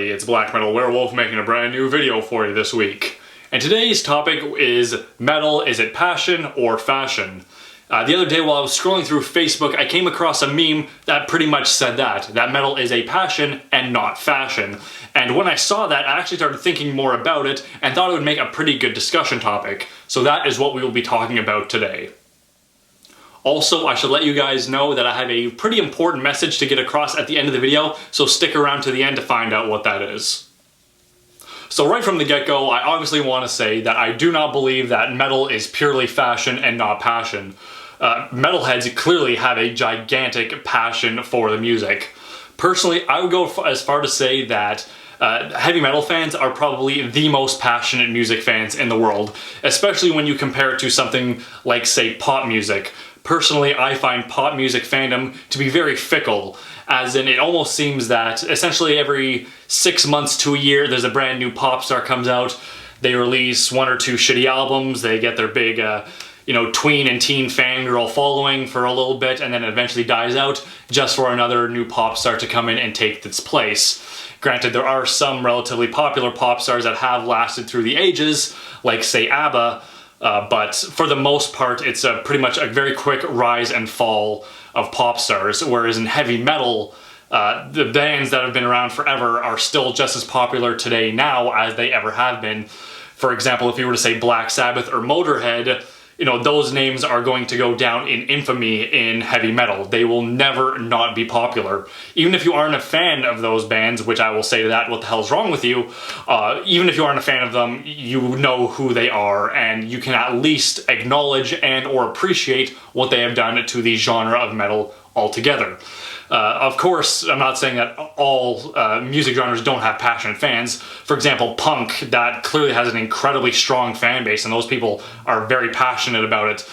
everybody, it's Blackmetalwerewolf making a brand new video for you this week. And today's topic is metal, is it passion or fashion? The other day while I was scrolling through Facebook, I came across a meme that pretty much said that metal is a passion and not fashion. And when I saw that, I actually started thinking more about it and thought it would make a pretty good discussion topic. So that is what we will be talking about today. Also, I should let you guys know that I have a pretty important message to get across at the end of the video, so stick around to the end to find out what that is. So right from the get-go, I obviously want to say that I do not believe that metal is purely fashion and not passion. Metalheads clearly have a gigantic passion for the music. Personally, I would go as far to say that heavy metal fans are probably the most passionate music fans in the world, especially when you compare it to something like, say, pop music. Personally, I find pop music fandom to be very fickle, as in it almost seems that essentially every 6 months to a year there's a brand new pop star comes out, they release 1 or 2 shitty albums, they get their big tween and teen fangirl following for a little bit, and then it eventually dies out just for another new pop star to come in and take its place. Granted, there are some relatively popular pop stars that have lasted through the ages, like say ABBA, but for the most part it's pretty much a very quick rise and fall of pop stars, whereas in heavy metal, the bands that have been around forever are still just as popular today now as they ever have been. For example, if you were to say Black Sabbath or Motorhead, those names are going to go down in infamy in heavy metal. They will never not be popular. Even if you aren't a fan of those bands, which I will say to that, what the hell's wrong with you? Even if you aren't a fan of them, you know who they are, and you can at least acknowledge and or appreciate what they have done to the genre of metal altogether. Of course, I'm not saying that all music genres don't have passionate fans. For example, punk, that clearly has an incredibly strong fan base, and those people are very passionate about it.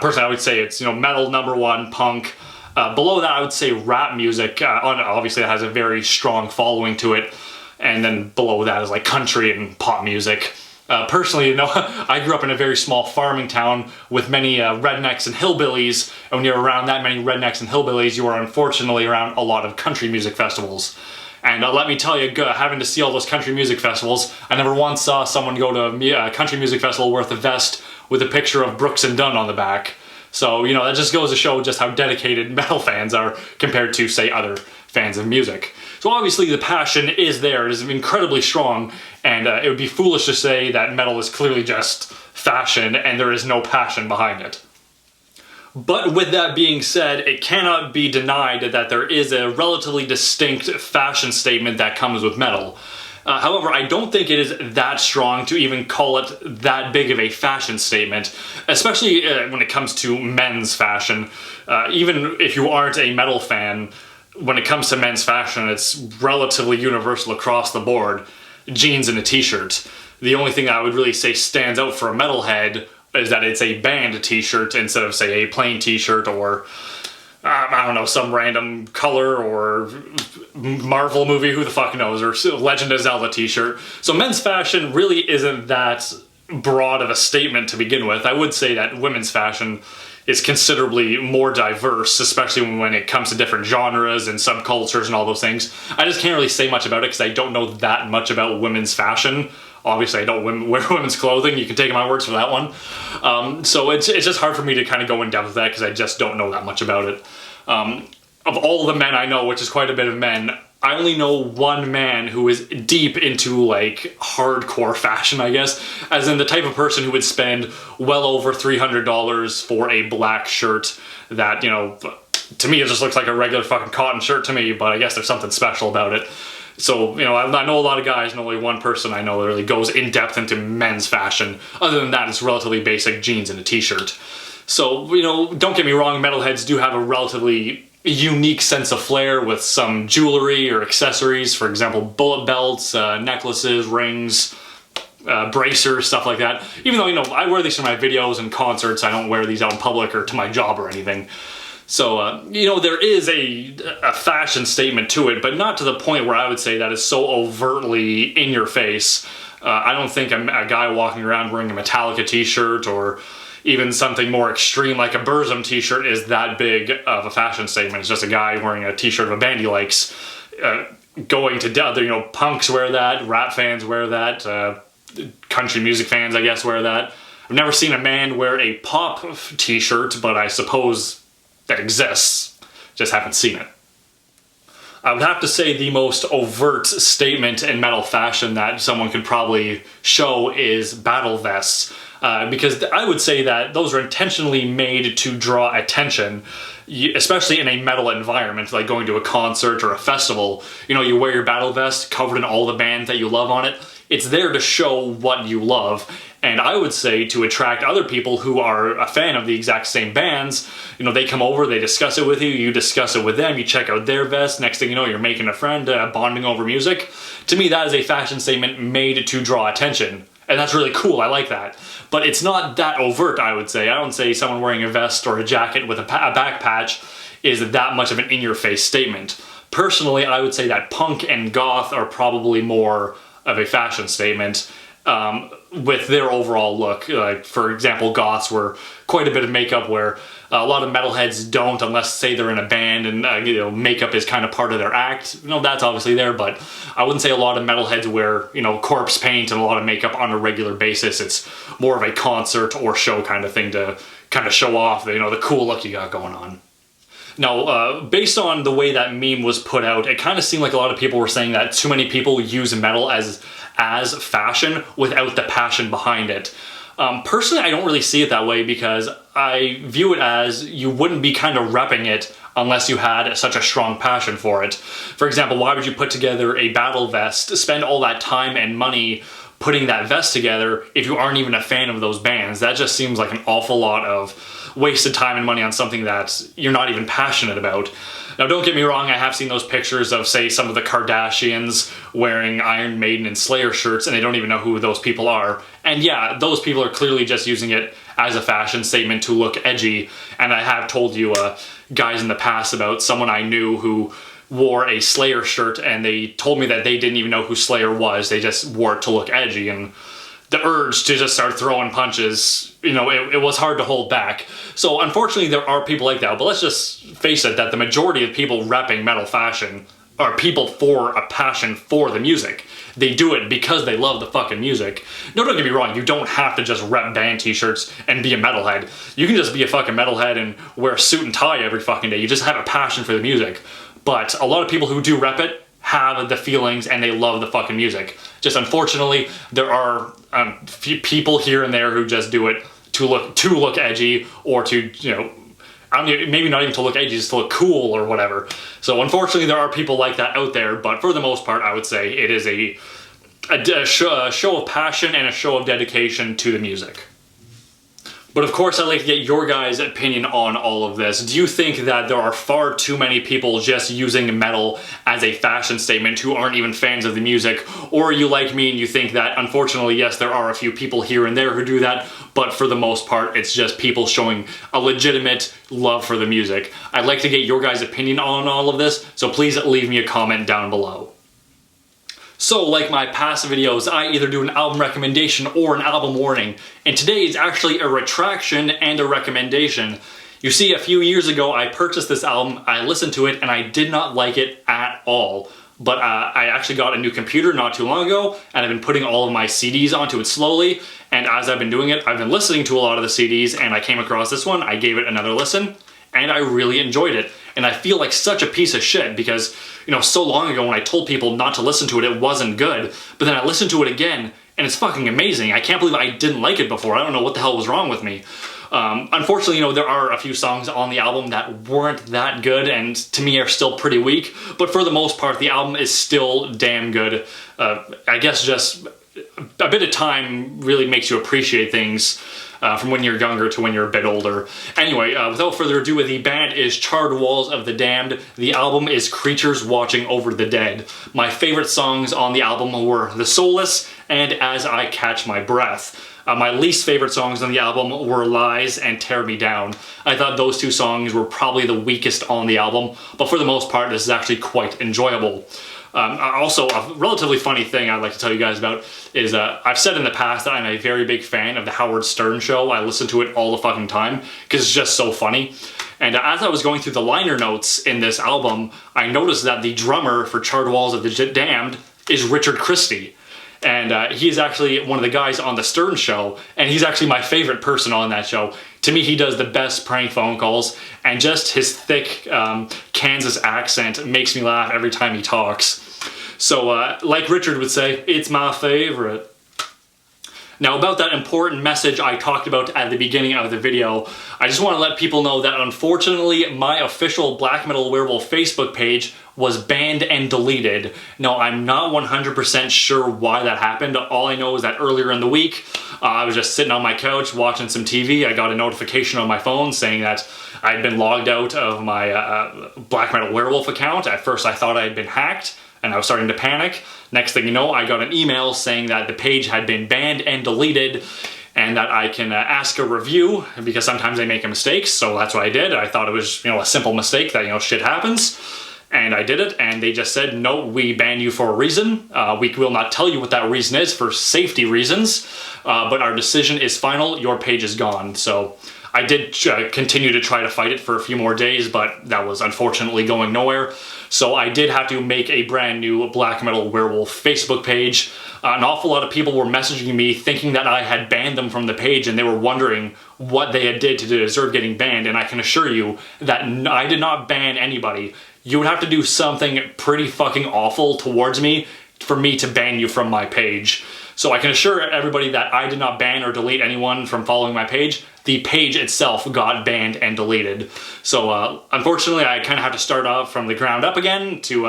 Personally, I would say it's metal #1, punk. Below that, I would say rap music. Obviously, it has a very strong following to it, and then below that is like country and pop music. Personally, I grew up in a very small farming town with many rednecks and hillbillies, and when you're around that many rednecks and hillbillies, you are unfortunately around a lot of country music festivals. And let me tell you, having to see all those country music festivals, I never once saw someone go to a country music festival worth a vest with a picture of Brooks and Dunn on the back. So, that just goes to show just how dedicated metal fans are compared to, say, other fans of music. So obviously the passion is there, it is incredibly strong, and it would be foolish to say that metal is clearly just fashion and there is no passion behind it. But with that being said, it cannot be denied that there is a relatively distinct fashion statement that comes with metal. However, I don't think it is that strong to even call it that big of a fashion statement, especially when it comes to men's fashion. Even if you aren't a metal fan, when it comes to men's fashion, it's relatively universal across the board. Jeans and a t-shirt. The only thing I would really say stands out for a metalhead is that it's a band t-shirt instead of, say, a plain t-shirt or, I don't know, some random color or Marvel movie, who the fuck knows, or Legend of Zelda t-shirt. So men's fashion really isn't that broad of a statement to begin with. I would say that women's fashion is considerably more diverse, especially when it comes to different genres and subcultures and all those things. I just can't really say much about it because I don't know that much about women's fashion. Obviously, I don't wear women's clothing. You can take my words for that one. So it's just hard for me to kind of go in depth with that because I just don't know that much about it. Of all the men I know, which is quite a bit of men, I only know one man who is deep into, like, hardcore fashion, I guess. As in the type of person who would spend well over $300 for a black shirt that, to me it just looks like a regular fucking cotton shirt to me, but I guess there's something special about it. So, I know a lot of guys, and only one person I know that really goes in depth into men's fashion. Other than that, it's relatively basic jeans and a t-shirt. So, don't get me wrong, metalheads do have a relatively unique sense of flair with some jewelry or accessories, for example bullet belts, necklaces, rings, bracers, stuff like that. Even though, I wear these for my videos and concerts, I don't wear these out in public or to my job or anything. So, there is a fashion statement to it, but not to the point where I would say that is so overtly in your face. I don't think a guy walking around wearing a Metallica t-shirt or even something more extreme like a Burzum t-shirt is that big of a fashion statement. It's just a guy wearing a t-shirt of a band he likes. going to other, punks wear that, rap fans wear that, country music fans, I guess, wear that. I've never seen a man wear a pop t-shirt, but I suppose that exists. Just haven't seen it. I would have to say the most overt statement in metal fashion that someone could probably show is battle vests. Because I would say that those are intentionally made to draw attention, especially in a metal environment, like going to a concert or a festival. You wear your battle vest covered in all the bands that you love on it. It's there to show what you love. And I would say to attract other people who are a fan of the exact same bands. They come over, they discuss it with you, you discuss it with them, you check out their vest, next thing you know, you're making a friend, bonding over music. To me, that is a fashion statement made to draw attention. And that's really cool, I like that. But it's not that overt, I would say. I don't say someone wearing a vest or a jacket with a back patch is that much of an in-your-face statement. Personally, I would say that punk and goth are probably more of a fashion statement. With their overall look. Like, for example, goths wear quite a bit of makeup, where a lot of metalheads don't, unless, say, they're in a band and makeup is kind of part of their act. That's obviously there, but I wouldn't say a lot of metalheads wear, corpse paint and a lot of makeup on a regular basis. It's more of a concert or show kind of thing to kind of show off, the cool look you got going on. Now, based on the way that meme was put out, it kind of seemed like a lot of people were saying that too many people use metal as fashion without the passion behind it. Personally, I don't really see it that way, because I view it as you wouldn't be kind of repping it unless you had such a strong passion for it. For example, why would you put together a battle vest, spend all that time and money putting that vest together if you aren't even a fan of those bands? That just seems like an awful lot of wasted time and money on something that you're not even passionate about. Now, don't get me wrong, I have seen those pictures of, say, some of the Kardashians wearing Iron Maiden and Slayer shirts, and they don't even know who those people are. And yeah, those people are clearly just using it as a fashion statement to look edgy. And I have told you guys in the past about someone I knew who wore a Slayer shirt, and they told me that they didn't even know who Slayer was. They just wore it to look edgy, and the urge to just start throwing punches, it was hard to hold back. So unfortunately, there are people like that, but let's just face it, that the majority of people repping metal fashion are people for a passion for the music. They do it because they love the fucking music. No, don't get me wrong, you don't have to just rep band t-shirts and be a metalhead. You can just be a fucking metalhead and wear a suit and tie every fucking day. You just have a passion for the music. But a lot of people who do rep it have the feelings and they love the fucking music. Just unfortunately, there are people here and there who just do it to look edgy, or to, maybe not even to look edgy, just to look cool or whatever. So unfortunately, there are people like that out there, but for the most part, I would say it is a show of passion and a show of dedication to the music. But of course, I'd like to get your guys' opinion on all of this. Do you think that there are far too many people just using metal as a fashion statement who aren't even fans of the music? Or are you like me and you think that, unfortunately, yes, there are a few people here and there who do that, but for the most part, it's just people showing a legitimate love for the music? I'd like to get your guys' opinion on all of this, so please leave me a comment down below. So, like my past videos, I either do an album recommendation or an album warning, and today is actually a retraction and a recommendation. You see, a few years ago I purchased this album, I listened to it, and I did not like it at all. But I actually got a new computer not too long ago, and I've been putting all of my CDs onto it slowly, and as I've been doing it, I've been listening to a lot of the CDs, and I came across this one, I gave it another listen, and I really enjoyed it. And I feel like such a piece of shit because, so long ago when I told people not to listen to it, it wasn't good. But then I listened to it again, and it's fucking amazing. I can't believe I didn't like it before. I don't know what the hell was wrong with me. Unfortunately, there are a few songs on the album that weren't that good, and to me are still pretty weak. But for the most part, the album is still damn good. I guess just a bit of time really makes you appreciate things from when you're younger to when you're a bit older. Anyway, without further ado, the band is Charred Walls of the Damned. The album is Creatures Watching Over the Dead. My favorite songs on the album were The Soulless and As I Catch My Breath. My least favorite songs on the album were Lies and Tear Me Down. I thought those two songs were probably the weakest on the album, but for the most part, this is actually quite enjoyable. Also, a relatively funny thing I'd like to tell you guys about is I've said in the past that I'm a very big fan of the Howard Stern Show. I listen to it all the fucking time because it's just so funny. And as I was going through the liner notes in this album, I noticed that the drummer for Charred Walls of the Damned is Richard Christie. And he's actually one of the guys on the Stern Show, and he's actually my favorite person on that show. To me, he does the best prank phone calls, and just his thick Kansas accent makes me laugh every time he talks. So, like Richard would say, it's my favorite. Now, about that important message I talked about at the beginning of the video, I just want to let people know that unfortunately my official Black Metal Werewolf Facebook page was banned and deleted. Now, I'm not 100% sure why that happened. All I know is that earlier in the week, I was just sitting on my couch watching some TV. I got a notification on my phone saying that I'd been logged out of my Black Metal Werewolf account. At first, I thought I had been hacked, and I was starting to panic. Next thing you know, I got an email saying that the page had been banned and deleted, and that I can ask a review, because sometimes they make mistakes, so that's what I did. I thought it was, a simple mistake that, shit happens. And I did it, and they just said, no, we banned you for a reason. We will not tell you what that reason is for safety reasons, but our decision is final. Your page is gone. So I did continue to try to fight it for a few more days, but that was unfortunately going nowhere. So I did have to make a brand new Black Metal Werewolf Facebook page. An awful lot of people were messaging me thinking that I had banned them from the page, and they were wondering what they had did to deserve getting banned. And I can assure you that I did not ban anybody. You would have to do something pretty fucking awful towards me for me to ban you from my page. So I can assure everybody that I did not ban or delete anyone from following my page. The page itself got banned and deleted. So unfortunately, I kind of have to start off from the ground up again to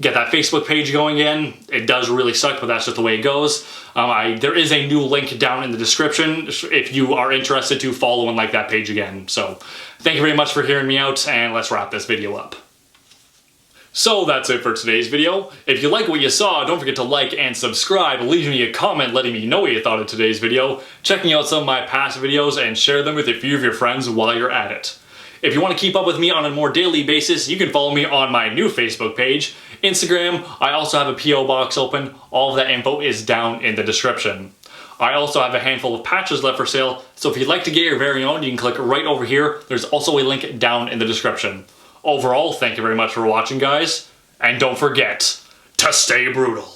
get that Facebook page going again. It does really suck, but that's just the way it goes. There is a new link down in the description if you are interested to follow and like that page again. So thank you very much for hearing me out, and let's wrap this video up. So that's it for today's video. If you like what you saw, don't forget to like and subscribe, leave me a comment letting me know what you thought of today's video, checking out some of my past videos, and share them with a few of your friends while you're at it. If you want to keep up with me on a more daily basis, you can follow me on my new Facebook page, Instagram. I also have a PO box open. All of that info is down in the description. I also have a handful of patches left for sale, so if you'd like to get your very own, you can click right over here. There's also a link down in the description. Overall, thank you very much for watching, guys, and don't forget to stay brutal.